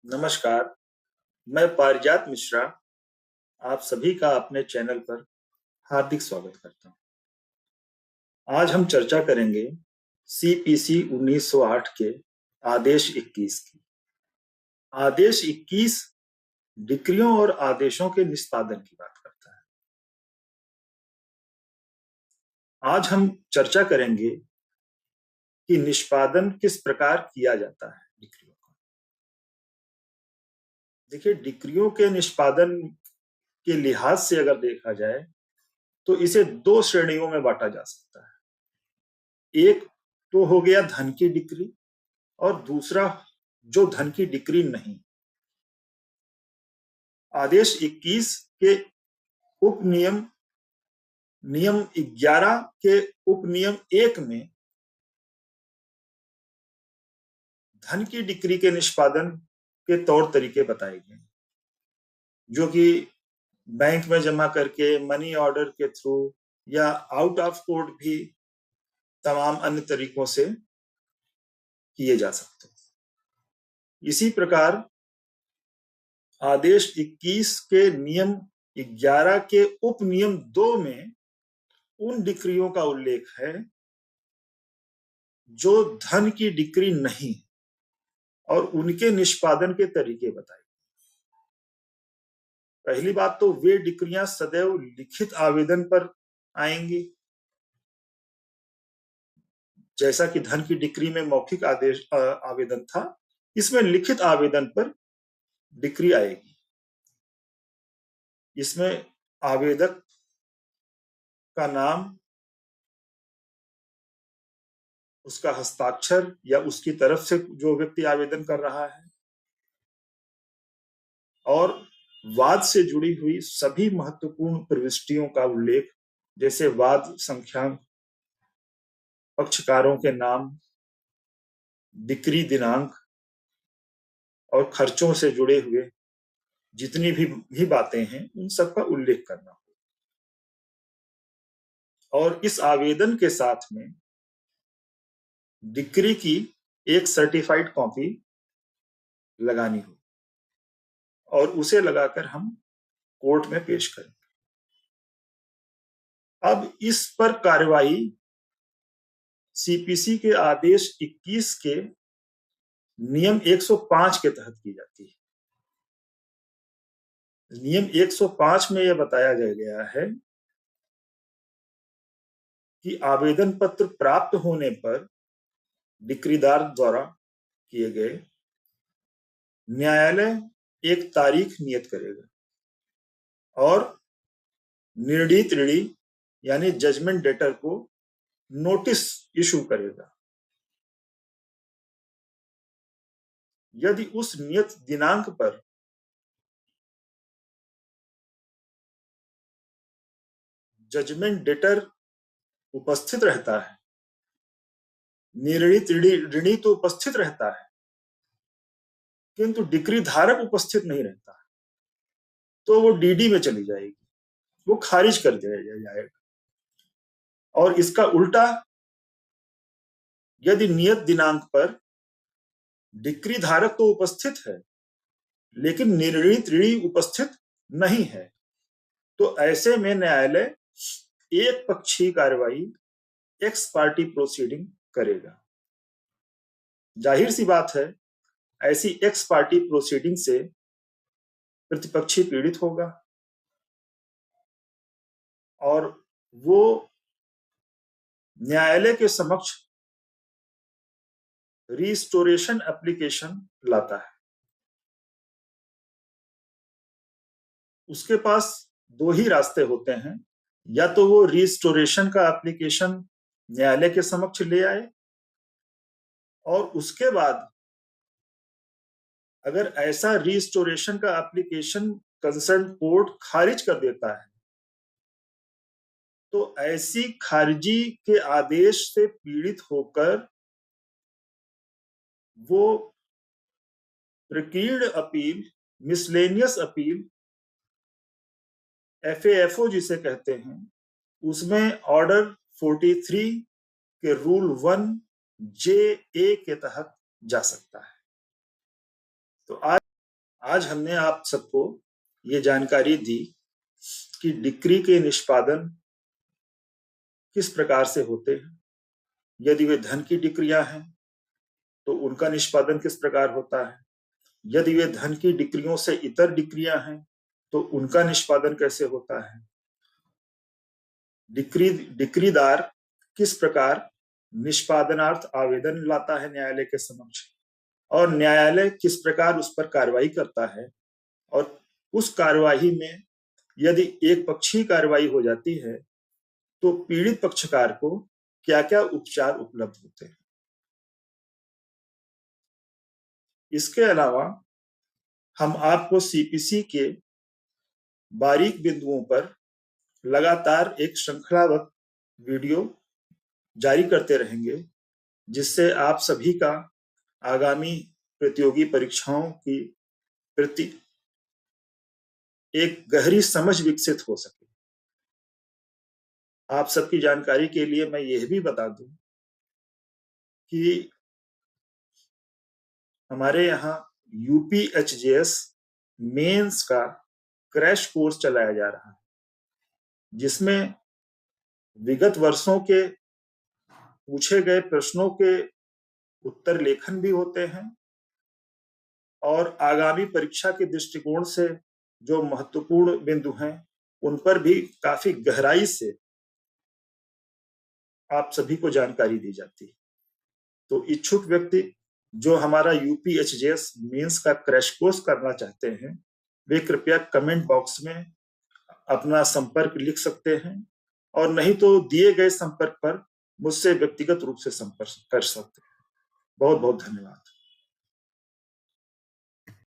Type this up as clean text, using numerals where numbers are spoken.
नमस्कार, मैं पारिजात मिश्रा आप सभी का अपने चैनल पर हार्दिक स्वागत करता हूं। आज हम चर्चा करेंगे सीपीसी 1908 के आदेश 21 की। आदेश 21 डिक्रियों और आदेशों के निष्पादन की बात करता है। आज हम चर्चा करेंगे कि निष्पादन किस प्रकार किया जाता है डिक्रियों का। देखिए, डिक्रियों के निष्पादन के लिहाज से अगर देखा जाए तो इसे दो श्रेणियों में बांटा जा सकता है। एक तो हो गया धन की डिक्री और दूसरा जो धन की डिक्री नहीं। आदेश 21 के उपनियम नियम 11 के उपनियम 1 में धन की डिक्री के निष्पादन के तौर तरीके बताए गए, जो कि बैंक में जमा करके, मनी ऑर्डर के थ्रू या आउट ऑफ कोर्ट भी तमाम अन्य तरीकों से किए जा सकते हैं। इसी प्रकार आदेश 21 के नियम 11 के उपनियम 2 में उन डिक्रियों का उल्लेख है जो धन की डिक्री नहीं और उनके निष्पादन के तरीके बताए। पहली बात तो वे डिक्रियां सदैव लिखित आवेदन पर आएंगी, जैसा कि धन की डिक्री में मौखिक आदेश आवेदन था, इसमें लिखित आवेदन पर डिक्री आएगी। इसमें आवेदक का नाम, उसका हस्ताक्षर या उसकी तरफ से जो व्यक्ति आवेदन कर रहा है, और वाद से जुड़ी हुई सभी महत्वपूर्ण प्रविष्टियों का उल्लेख, जैसे वाद संख्यांक, पक्षकारों के नाम, डिक्री दिनांक और खर्चों से जुड़े हुए जितनी भी बातें हैं उन सब का उल्लेख करना। और इस आवेदन के साथ में डिक्री की एक सर्टिफाइड कॉपी लगानी हो और उसे लगाकर हम कोर्ट में पेश करें। अब इस पर कार्यवाही सीपीसी के आदेश 21 के नियम 105 के तहत की जाती है। नियम 105 में यह बताया गया है कि आवेदन पत्र प्राप्त होने पर डिक्रीदार द्वारा किए गए, न्यायालय एक तारीख नियत करेगा और निर्णीत ऋणी यानी जजमेंट डेटर को नोटिस इशू करेगा। यदि उस नियत दिनांक पर जजमेंट डेटर उपस्थित रहता है, निर्णीत ऋणी तो उपस्थित रहता है किंतु डिक्री धारक उपस्थित नहीं रहता, तो वो डीडी में चली जाएगी, वो खारिज कर दिया जाएगा। और इसका उल्टा, यदि नियत दिनांक पर डिक्री धारक तो उपस्थित है लेकिन निर्णीत ऋणी उपस्थित नहीं है, तो ऐसे में न्यायालय एक पक्षीय कार्रवाई, एक्स पार्टी प्रोसीडिंग करेगा। जाहिर सी बात है, ऐसी एक्स पार्टी प्रोसीडिंग से प्रतिपक्षी पीड़ित होगा और वो न्यायालय के समक्ष रिस्टोरेशन एप्लीकेशन लाता है। उसके पास दो ही रास्ते होते हैं, या तो वो रिस्टोरेशन का एप्लीकेशन न्यायालय के समक्ष ले आए और उसके बाद अगर ऐसा रिस्टोरेशन का एप्लीकेशन कंसर्न कोर्ट खारिज कर देता है, तो ऐसी खारिजी के आदेश से पीड़ित होकर वो प्रकीर्ण अपील, मिसलेनियस अपील, एफएएफओ जिसे कहते हैं, उसमें ऑर्डर 43 के रूल 1 जे ए के तहत जा सकता है। तो आज आज हमने आप सबको ये जानकारी दी कि डिक्री के निष्पादन किस प्रकार से होते हैं। यदि वे धन की डिक्रियां हैं तो उनका निष्पादन किस प्रकार होता है। यदि वे धन की डिक्रियों से इतर डिक्रियां हैं तो उनका निष्पादन कैसे होता है। डिक्रीदार किस प्रकार निष्पादनार्थ आवेदन लाता है न्यायालय के समक्ष, और न्यायालय किस प्रकार उस पर कार्रवाई करता है, और उस कार्यवाही में यदि एक पक्षीय कार्रवाई हो जाती है तो पीड़ित पक्षकार को क्या क्या उपचार उपलब्ध होते हैं। इसके अलावा हम आपको सीपीसी के बारीक बिंदुओं पर लगातार एक श्रृंखलाबद्ध वीडियो जारी करते रहेंगे, जिससे आप सभी का आगामी प्रतियोगी परीक्षाओं की प्रति एक गहरी समझ विकसित हो सके। आप सबकी जानकारी के लिए मैं यह भी बता दूं कि हमारे यहाँ यूपीएचजेएस मेंस का क्रैश कोर्स चलाया जा रहा है, जिसमें विगत वर्षों के पूछे गए प्रश्नों के उत्तर लेखन भी होते हैं, और आगामी परीक्षा के दृष्टिकोण से जो महत्वपूर्ण बिंदु हैं उन पर भी काफी गहराई से आप सभी को जानकारी दी जाती है। तो इच्छुक व्यक्ति जो हमारा यूपीएचजेएस मेंस का क्रैश कोर्स करना चाहते हैं, वे कृपया कमेंट बॉक्स में अपना संपर्क लिख सकते हैं, और नहीं तो दिए गए संपर्क पर मुझसे व्यक्तिगत रूप से संपर्क कर सकते हैं। बहुत बहुत धन्यवाद।